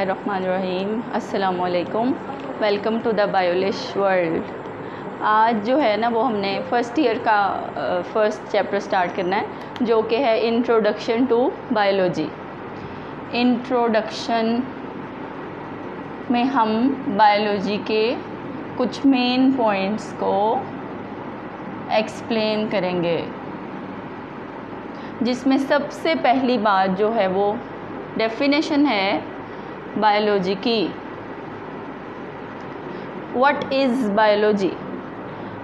बिस्मिल्लाहिर्रहमानिर्रहीम। अस्सलामुअलैकुम। Welcome to the Biolish world. आज जो है ना वो हमने फ़र्स्ट ईयर का फर्स्ट चैप्टर स्टार्ट करना है जो कि है इंट्रोडक्शन टू बायोलॉजी। इंट्रोडक्शन में हम बायोलॉजी के कुछ मेन पॉइंट्स को एक्सप्लेन करेंगे, जिसमें सबसे पहली बात जो है वो डेफिनेशन है बायोलॉजी की। What is biology?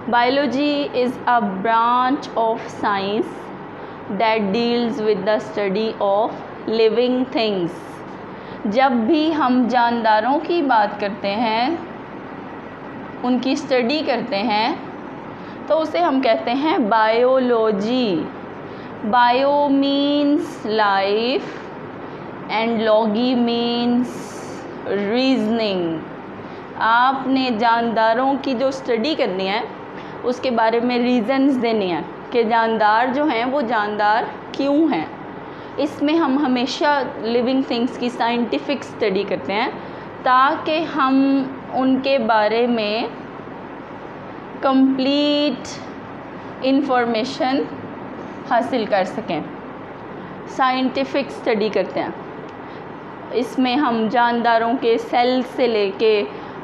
Biology is a branch of science that deals with the study of living things. जब भी हम जानदारों की बात करते हैं, उनकी स्टडी करते हैं, तो उसे हम कहते हैं biology. Bio means life and Loggy means reasoning. आपने जानदारों की जो स्टडी करनी है उसके बारे में रीज़न्स देनी है कि जानदार जो हैं वो जानदार क्यों हैं। इसमें हम हमेशा लिविंग थिंग्स की साइंटिफिक स्टडी करते हैं ताकि हम उनके बारे में कंप्लीट इंफॉर्मेशन हासिल कर सकें। साइंटिफिक स्टडी करते हैं। इसमें हम जानदारों के सेल से लेके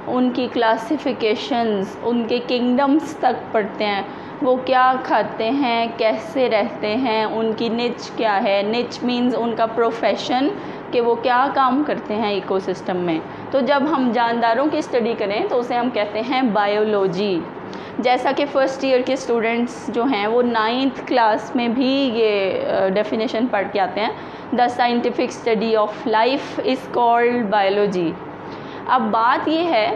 उनकी क्लासिफिकेशंस, उनके किंगडम्स तक पढ़ते हैं। वो क्या खाते हैं, कैसे रहते हैं, उनकी निच क्या है। निच मीन्स उनका प्रोफेशन, कि वो क्या काम करते हैं इकोसिस्टम में। तो जब हम जानदारों की स्टडी करें तो उसे हम कहते हैं बायोलॉजी। जैसा कि फ़र्स्ट ईयर के स्टूडेंट्स जो हैं वो 9th क्लास में भी ये डेफिनेशन पढ़ के आते हैं। The scientific study of life is called biology. अब बात ये है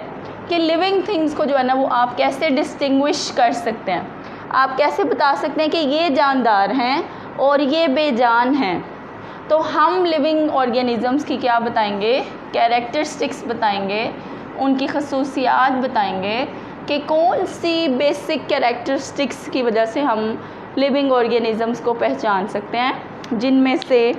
कि लिविंग थिंग्स को जो है ना वो आप कैसे डिस्टिंग्विश कर सकते हैं। आप कैसे बता सकते हैं कि ये जानदार हैं और ये बेजान हैं। तो हम लिविंग ऑर्गेनिज़म्स की क्या बताएंगे, कैरेक्टरिस्टिक्स बताएंगे, उनकी खसूसियात बताएंगे कि कौन सी बेसिक कैरेक्टरिस्टिक्स की वजह से हम लिविंग ऑर्गेनिज़म्स को पहचान सकते हैं। जिनमें से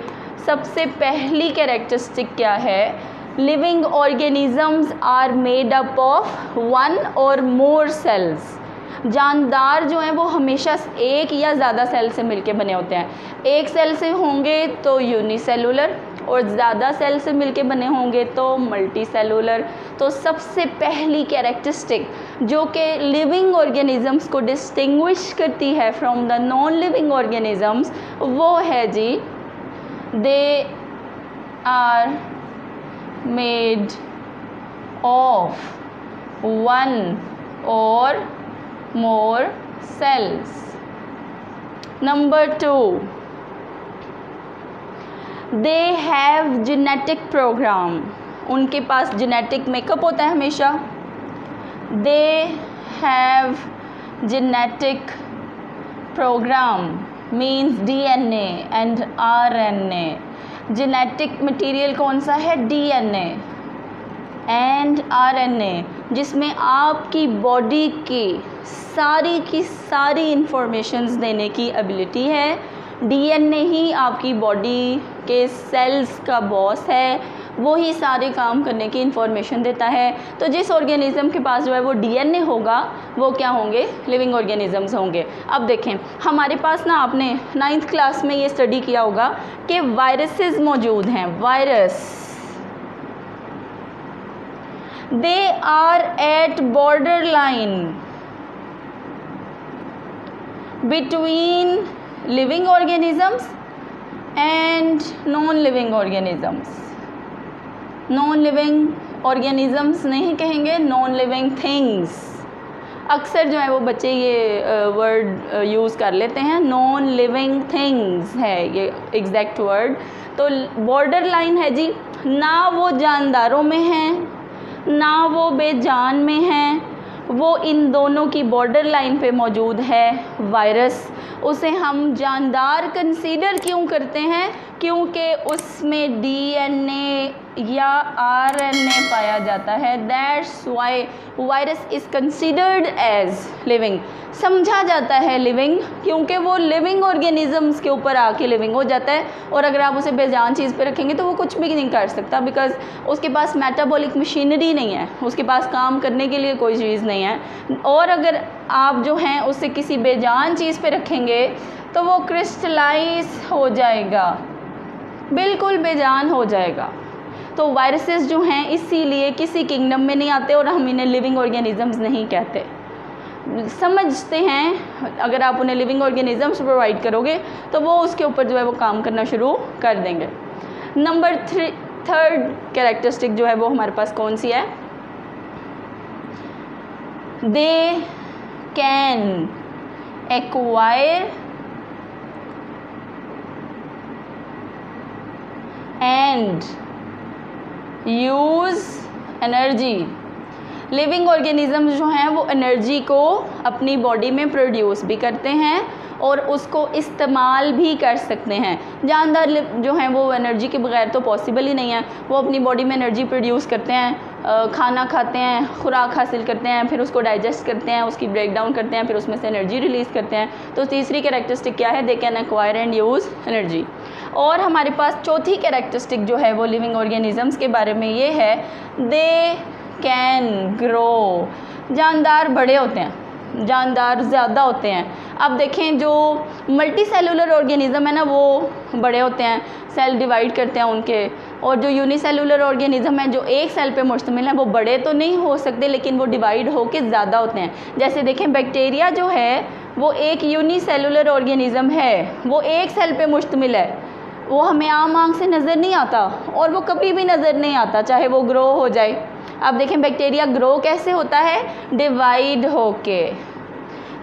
सबसे पहली कैरेक्टरिस्टिक क्या है, living organisms are made up of one और मोर सेल्स। जानदार जो हैं वो हमेशा एक या ज़्यादा सेल से मिलके बने होते हैं। एक सेल से होंगे तो यूनिसेलुलर, और ज़्यादा सेल से मिलके बने होंगे तो मल्टी सेलुलर। तो सबसे पहली कैरेक्टरिस्टिक जो कि लिविंग ऑर्गेनिज़म्स को डिस्टिंग्विश करती है from the non living organisms, वो है जी, they are made of one or more cells. Number 2, they have genetic program. उनके पास genetic makeup होता है हमेशा। They have genetic program means DNA and RNA. genetic material कौन सा है, DNA एंड RNA, जिसमें आपकी बॉडी की सारी इंफॉर्मेशंस देने की एबिलिटी है। DNA ही आपकी बॉडी के सेल्स का बॉस है, वो ही सारे काम करने की इंफॉर्मेशन देता है। तो जिस ऑर्गेनिज़म के पास जो है वो DNA होगा वो क्या होंगे, लिविंग ऑर्गेनिज़म्स होंगे। अब देखें हमारे पास ना, आपने 9th क्लास में ये स्टडी किया होगा कि वायरसेस मौजूद हैं। Virus, they are at borderline between living organisms and non-living organisms. non-living organisms नहीं कहेंगे, non-living things। अक्सर जो है वो बच्चे ये वर्ड यूज़ कर लेते हैं। नॉन लिविंग थिंग्स है ये एग्जैक्ट वर्ड। तो बॉर्डर लाइन है जी, ना वो जानदारों में हैं ना वो बेजान में हैं, वो इन दोनों की बॉर्डर लाइन पे मौजूद है वायरस। उसे हम जानदार कंसीडर क्यों करते हैं, क्योंकि उसमें डीएनए या आरएनए पाया जाता है। That's why virus is considered as living, समझा जाता है लिविंग, क्योंकि वो लिविंग ऑर्गेनिजम्स के ऊपर आके लिविंग हो जाता है। और अगर आप उसे बेजान चीज़ पे रखेंगे तो वो कुछ भी नहीं कर सकता, बिकॉज उसके पास मेटाबॉलिक मशीनरी नहीं है, उसके पास काम करने के लिए कोई चीज़ नहीं है। और अगर आप जो हैं उसे किसी बेजान चीज़ पे रखेंगे तो वो क्रिस्टलाइज हो जाएगा, बिल्कुल बेजान हो जाएगा। तो वायरसेस जो हैं इसीलिए किसी किंगडम में नहीं आते और हम इन्हें लिविंग ऑर्गेनिजम्स नहीं कहते। समझते हैं अगर आप उन्हें लिविंग ऑर्गेनिजम्स प्रोवाइड करोगे तो वो उसके ऊपर जो है वो काम करना शुरू कर देंगे। नंबर थर्ड कैरेक्टरिस्टिक जो है वो हमारे पास कौन सी है? They can acquire and use energy. Living organisms जो हैं वो एनर्जी को अपनी बॉडी में प्रोड्यूस भी करते हैं और उसको इस्तेमाल भी कर सकते हैं। जानदार जो हैं वो एनर्जी के बगैर तो पॉसिबल ही नहीं है, वो अपनी बॉडी में एनर्जी प्रोड्यूस करते हैं, खाना खाते हैं, खुराक हासिल करते हैं, फिर उसको डाइजेस्ट करते हैं, उसकी ब्रेक डाउन करते हैं, फिर उसमें से एनर्जी रिलीज़ करते हैं। तो तीसरी कैरेक्टरिस्टिक क्या है? They can acquire and use energy. और हमारे पास चौथी कैरेक्टरिस्टिक जो है वो लिविंग ऑर्गेनिजम्स के बारे में ये है, दे कैन ग्रो। जानदार बड़े होते हैं, जानदार ज़्यादा होते हैं। अब देखें जो मल्टी सेलुलर ऑर्गेनिज़म है ना वो बड़े होते हैं, सेल डिवाइड करते हैं उनके, और जो यूनिसेलुलर ऑर्गेनिज़म है जो एक सेल पे मुश्तमिल है वो बड़े तो नहीं हो सकते लेकिन वो डिवाइड होके ज़्यादा होते हैं। जैसे देखें बैक्टीरिया जो है वो एक यूनिसेलुलर ऑर्गेनिज़म है, वो एक सेल पे मुश्तमिल है, वो हमें आम आँख से नज़र नहीं आता और वो कभी भी नज़र नहीं आता चाहे वो ग्रो हो जाए। अब देखें बैक्टीरिया ग्रो कैसे होता है? डिवाइड होके।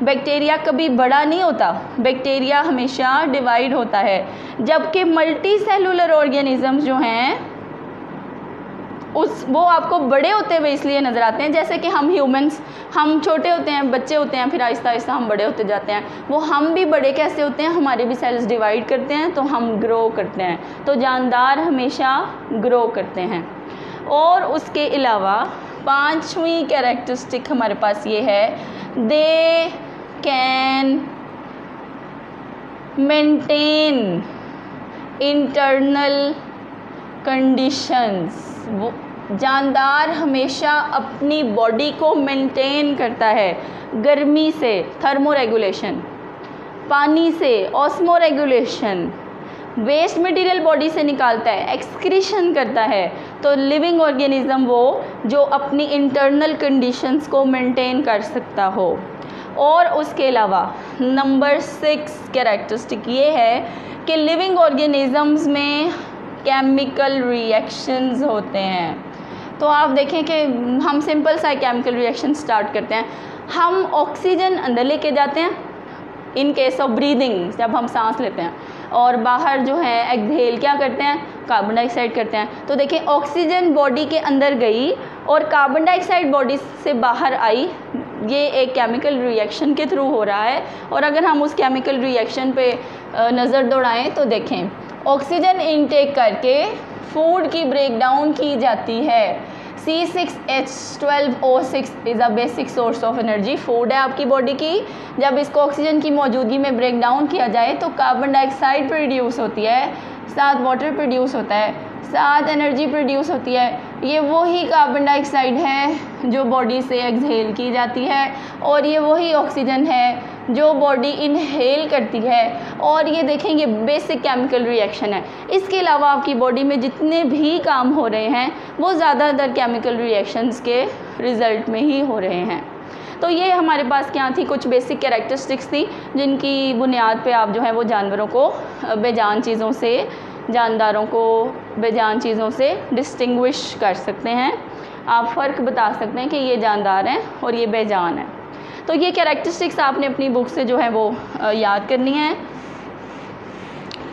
बैक्टीरिया कभी बड़ा नहीं होता, बैक्टीरिया हमेशा डिवाइड होता है। जबकि मल्टी सेलुलर ऑर्गेनिजम्स जो हैं वो आपको बड़े होते हुए इसलिए नज़र आते हैं, जैसे कि हम ह्यूमंस, हम छोटे होते हैं, बच्चे होते हैं, फिर आहिस्ता आहिस्ता हम बड़े होते जाते हैं। वो हम भी बड़े कैसे होते हैं? हमारे भी सेल्स डिवाइड करते हैं तो हम ग्रो करते हैं। तो जानदार हमेशा ग्रो करते हैं। और उसके अलावा पांचवी कैरेक्टरिस्टिक हमारे पास ये है, they can maintain internal conditions. वो जानदार हमेशा अपनी बॉडी को मेंटेन करता है, गर्मी से थर्मो रेगुलेशन, पानी से osmoregulation, waste material body से निकालता है, एक्सक्रीशन करता है। तो लिविंग ऑर्गेनिज्म वो जो अपनी इंटरनल कंडीशंस को मेंटेन कर सकता हो। और उसके अलावा नंबर 6 कैरेक्टरिस्टिक ये है कि लिविंग ऑर्गेनिजम्स में केमिकल रिएक्शंस होते हैं। तो आप देखें कि हम सिंपल सा केमिकल रिएक्शन स्टार्ट करते हैं। हम ऑक्सीजन अंदर लेके जाते हैं इन केस ऑफ ब्रीदिंग, जब हम सांस लेते हैं, और बाहर जो है एक्सहेल क्या करते हैं? कार्बन डाइऑक्साइड करते हैं। तो देखें ऑक्सीजन बॉडी के अंदर गई और कार्बन डाइऑक्साइड बॉडी से बाहर आई, ये एक केमिकल रिएक्शन के थ्रू हो रहा है। और अगर हम उस केमिकल रिएक्शन पे नज़र दौड़ाएं तो देखें ऑक्सीजन इनटेक करके फूड की ब्रेकडाउन की जाती है। C6H12O6 is a basic source of energy. Food है आपकी बॉडी की, जब इसको ऑक्सीजन की मौजूदगी में ब्रेक डाउन किया जाए तो कार्बन डाइऑक्साइड प्रोड्यूस होती है, साथ वाटर प्रोड्यूस होता है, साथ एनर्जी प्रोड्यूस होती है। ये वही कार्बन डाइऑक्साइड है जो बॉडी से एक्सहेल की जाती है और ये वही ऑक्सीजन है जो बॉडी इनहेल करती है। और ये देखेंगे बेसिक केमिकल रिएक्शन है। इसके अलावा आपकी बॉडी में जितने भी काम हो रहे हैं वो ज़्यादातर केमिकल रिएक्शंस के रिज़ल्ट में ही हो रहे हैं। तो ये हमारे पास क्या थी, कुछ बेसिक कैरेक्टरिस्टिक्स थी जिनकी बुनियाद पे आप जो है वो जानवरों को बेजान चीज़ों से, जानदारों को बेजान चीज़ों से डिस्टिंग्विश कर सकते हैं। आप फ़र्क बता सकते हैं कि ये जानदार हैं और ये बेजान हैं। तो ये कैरेक्टरिस्टिक्स आपने अपनी बुक से जो है वो याद करनी है।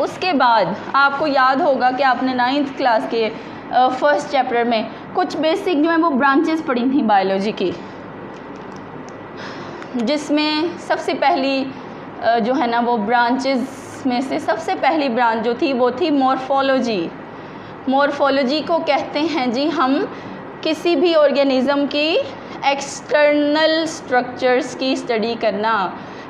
उसके बाद आपको याद होगा कि आपने 9th क्लास के फर्स्ट चैप्टर में कुछ बेसिक जो है वो ब्रांचेस पढ़ी थी बायोलॉजी की, जिसमें सबसे पहली जो है ना वो ब्रांचेस में से सबसे पहली ब्रांच जो थी वो थी मॉर्फोलॉजी। मॉर्फोलॉजी को कहते हैं जी हम किसी भी ऑर्गेनिज़म की एक्सटर्नल स्ट्रक्चर्स की स्टडी करना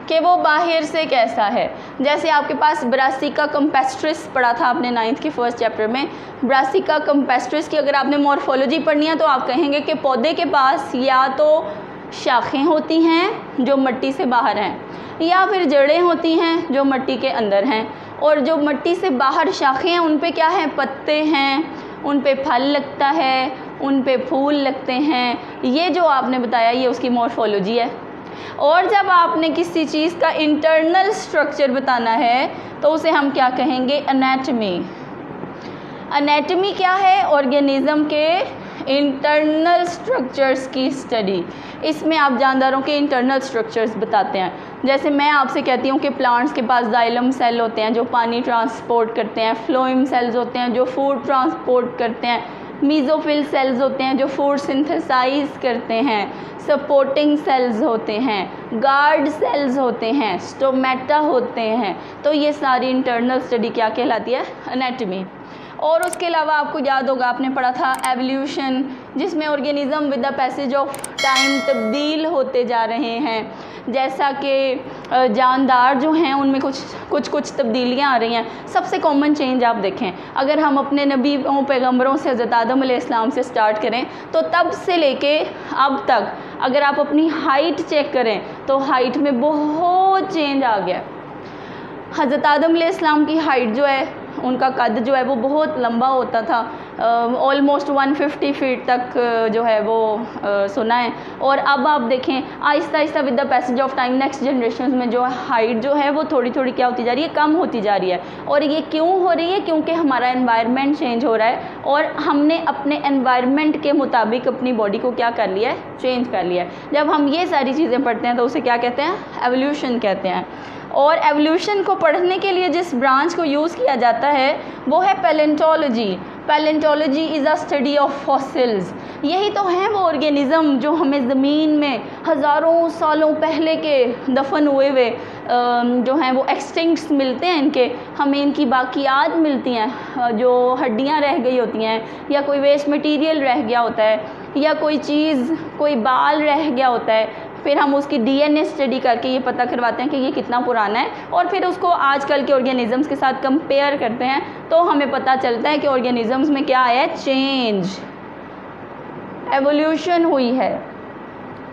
कि वो बाहर से कैसा है। जैसे आपके पास ब्रासिका कंपेस्ट्रिस पढ़ा था आपने 9th के फर्स्ट चैप्टर में। ब्रासिका कंपेस्ट्रिस की अगर आपने मॉर्फोलॉजी पढ़नी है तो आप कहेंगे कि पौधे के पास या तो शाखें होती हैं जो मिट्टी से बाहर हैं, या फिर जड़ें होती हैं जो मिट्टी के अंदर हैं, और जो मिट्टी से बाहर शाखें हैं उन पे क्या है, पत्ते हैं, उन पे फल लगता है, उन पे फूल लगते हैं। ये जो आपने बताया ये उसकी मॉर्फोलॉजी है। और जब आपने किसी चीज़ का इंटरनल स्ट्रक्चर बताना है तो उसे हम क्या कहेंगे, एनाटमी। एनाटमी क्या है, ऑर्गेनिज़म के इंटरनल स्ट्रक्चर्स की स्टडी। इसमें आप जानदारों के इंटरनल स्ट्रक्चर्स बताते हैं। जैसे मैं आपसे कहती हूँ कि प्लांट्स के पास जाइलम सेल होते हैं जो पानी ट्रांसपोर्ट करते हैं, फ्लोएम सेल्स होते हैं जो फूड ट्रांसपोर्ट करते हैं, मीज़ोफिल सेल्स होते हैं जो फूड सिंथेसाइज करते हैं, सपोर्टिंग सेल्स होते हैं, गार्ड सेल्स होते हैं, स्टोमेटा होते हैं। तो ये सारी इंटरनल स्टडी क्या कहलाती है, एनाटमी। और उसके अलावा आपको याद होगा आपने पढ़ा था एवोल्यूशन, जिसमें organism with the passage of time तब्दील होते जा रहे हैं। जैसा कि जानदार जो हैं उनमें कुछ तब्दीलियाँ आ रही हैं। सबसे कॉमन चेंज आप देखें, अगर हम अपने नबी पैगम्बरों से हज़रत आदम अलैहिस्सलाम से स्टार्ट करें तो तब से लेके अब तक अगर आप अपनी हाइट चेक करें तो हाइट में बहुत चेंज आ गया। हज़रत आदम अलैहिस्सलाम की हाइट जो है, उनका कद जो है वो बहुत लंबा होता था, ऑलमोस्ट 150 फीट तक जो है वो सुना है। और अब आप देखें Aahista Aahista with the passage of time next generation में जो हाइट जो है वो थोड़ी थोड़ी क्या होती जा रही है, कम होती जा रही है। और ये क्यों हो रही है, क्योंकि हमारा एनवायरनमेंट चेंज हो रहा है और हमने अपने एनवायरनमेंट के मुताबिक अपनी बॉडी को क्या कर लिया है, चेंज कर लिया है। जब हम ये सारी चीज़ें पढ़ते हैं तो उसे क्या कहते हैं, एवोल्यूशन कहते हैं। और एवोल्यूशन को पढ़ने के लिए जिस ब्रांच को यूज़ किया जाता है वो है palaeontology. Palaeontology is a study of fossils. यही तो हैं वो ऑर्गेनिज़म जो हमें ज़मीन में हज़ारों सालों पहले के दफन हुए हुए जो हैं वो एक्सटिंक्ट्स मिलते हैं इनके, हमें इनकी बाकियात मिलती हैं, जो हड्डियाँ रह गई होती हैं या कोई वेस्ट मटेरियल रह गया होता है या कोई चीज़, कोई बाल रह गया होता है। फिर हम उसकी डीएनए स्टडी करके ये पता करवाते हैं कि ये कितना पुराना है, और फिर उसको आजकल के ऑर्गेनिज़म्स के साथ कंपेयर करते हैं तो हमें पता चलता है कि ऑर्गेनिज़म्स में क्या आया है, चेंज, एवोल्यूशन हुई है।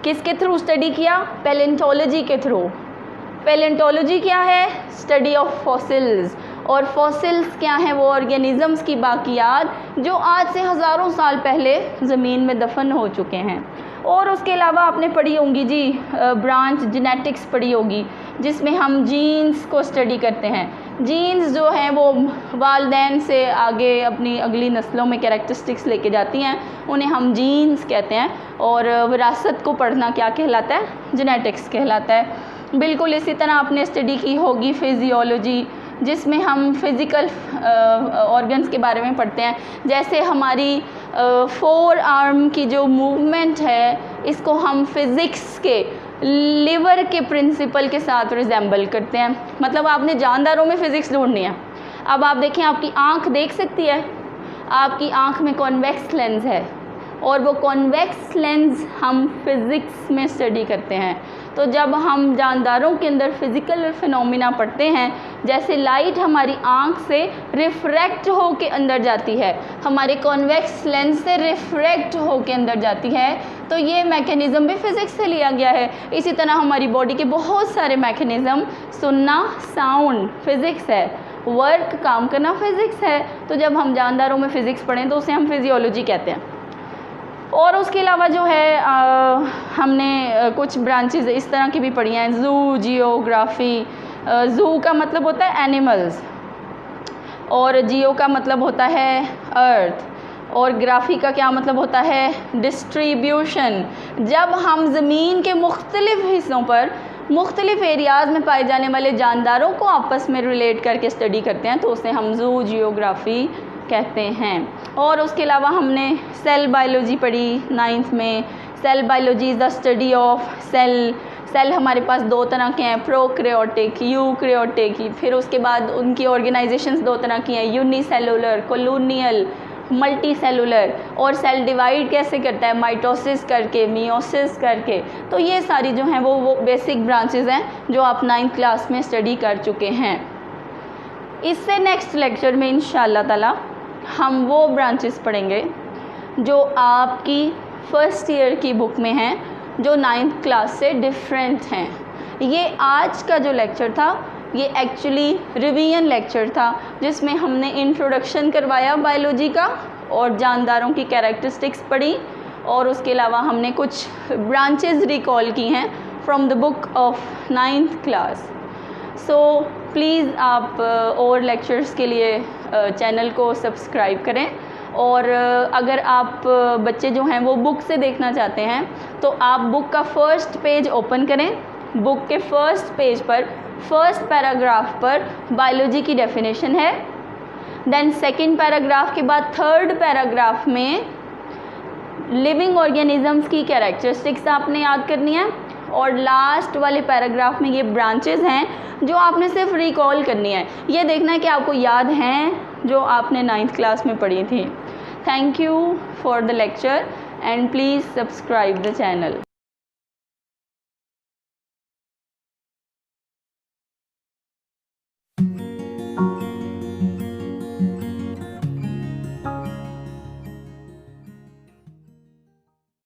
किसके थ्रू स्टडी किया, पैलेंटोलॉजी के थ्रू। पैलेंटोलॉजी क्या है, स्टडी ऑफ फॉसिल्स। और फॉसिल्स क्या हैं, वो ऑर्गेनिज़म्स की बाकियात जो आज से हज़ारों साल पहले ज़मीन में दफन हो चुके हैं। और उसके अलावा आपने पढ़ी होंगी जी ब्रांच जेनेटिक्स पढ़ी होगी, जिसमें हम जीन्स को स्टडी करते हैं। जीन्स जो हैं वो वालिदैन से आगे अपनी अगली नस्लों में कैरेक्टरिस्टिक्स लेके जाती हैं, उन्हें हम जीन्स कहते हैं। और विरासत को पढ़ना क्या कहलाता है, जेनेटिक्स कहलाता है। बिल्कुल इसी तरह आपने स्टडी की होगी फिजियोलॉजी, जिसमें हम फिज़िकल ऑर्गन्स के बारे में पढ़ते हैं। जैसे हमारी 4 आर्म की जो मूवमेंट है, इसको हम फिज़िक्स के लिवर के प्रिंसिपल के साथ रिजेंबल करते हैं। मतलब आपने जानदारों में फ़िज़िक्स ढूंढनी है। अब आप देखें, आपकी आँख देख सकती है, आपकी आँख में कॉन्वेक्स लेंस है, और वो कॉन्वेक्स लेंस हम फिज़िक्स में स्टडी करते हैं। तो जब हम जानदारों के अंदर फिज़िकल फिनोमिना पढ़ते हैं, जैसे लाइट हमारी आँख से रिफ्रैक्ट हो के अंदर जाती है, हमारे कॉन्वेक्स लेंस से रिफ्रैक्ट हो के अंदर जाती है, तो ये मैकेनिज़्म भी फ़िज़िक्स से लिया गया है। इसी तरह हमारी बॉडी के बहुत सारे मैकेनिज़्म, सुनना साउंड फ़िज़िक्स है, वर्क काम करना फ़िज़िक्स है। तो जब हम जानदारों में फ़िज़िक्स पढ़ें तो उसे हम फिजियोलॉजी कहते हैं। और उसके अलावा जो है हमने कुछ ब्रांचेस इस तरह की भी पढ़ी हैं, ज़ू, जियोग्राफ़ी। ज़ू का मतलब होता है एनिमल्स, और जियो का मतलब होता है अर्थ, और ग्राफी का क्या मतलब होता है, डिस्ट्रीब्यूशन। जब हम ज़मीन के मुख्तलिफ़ हिस्सों पर मुख्तलिफ़ एरियाज़ में पाए जाने वाले जानदारों को आपस में रिलेट करके स्टडी करते हैं तो उसे हम ज़ू, जियोग्राफ़ी कहते हैं। और उसके अलावा हमने सेल बायोलॉजी पढ़ी 9th में। Cell biology is the study of cell. Cell हमारे पास दो तरह के हैं, प्रोकैरियोटिक, यूकैरियोटिक। फिर उसके बाद उनकी ऑर्गेनाइजेशंस दो तरह की हैं, यूनिसेलुलर, कॉलोनियल, मल्टी सेलुलर। और सेल डिवाइड कैसे करता है, माइटोसिस करके, मियोसिस करके। तो ये सारी जो हैं वो बेसिक ब्रांचेस हैं जो आप 9th क्लास में स्टडी कर चुके हैं। इससे नेक्स्ट लेक्चर में इंशाअल्लाह ताला हम वो ब्रांचेस पढ़ेंगे जो आपकी फर्स्ट ईयर की बुक में हैं, जो 9th क्लास से डिफरेंट हैं। ये आज का जो लेक्चर था ये एक्चुअली रिवीजन लेक्चर था, जिसमें हमने इंट्रोडक्शन करवाया बायोलॉजी का और जानदारों की कैरेक्टरिस्टिक्स पढ़ी, और उसके अलावा हमने कुछ ब्रांचेस रिकॉल की हैं from the book of 9th class. So please आप और लेक्चर्स के लिए चैनल को सब्सक्राइब करें। और अगर आप बच्चे जो हैं वो बुक से देखना चाहते हैं तो आप बुक का फर्स्ट पेज ओपन करें। बुक के फर्स्ट पेज पर फर्स्ट पैराग्राफ पर बायोलॉजी की डेफिनेशन है। देन सेकंड पैराग्राफ के बाद थर्ड पैराग्राफ में लिविंग ऑर्गेनिजम्स की कैरेक्टरिस्टिक्स आपने याद करनी है, और लास्ट वाले पैराग्राफ में ये ब्रांचेस हैं जो आपने सिर्फ रिकॉल करनी है। ये देखना है कि आपको याद हैं जो आपने 9th क्लास में पढ़ी थी। Thank you for the lecture and please subscribe the channel.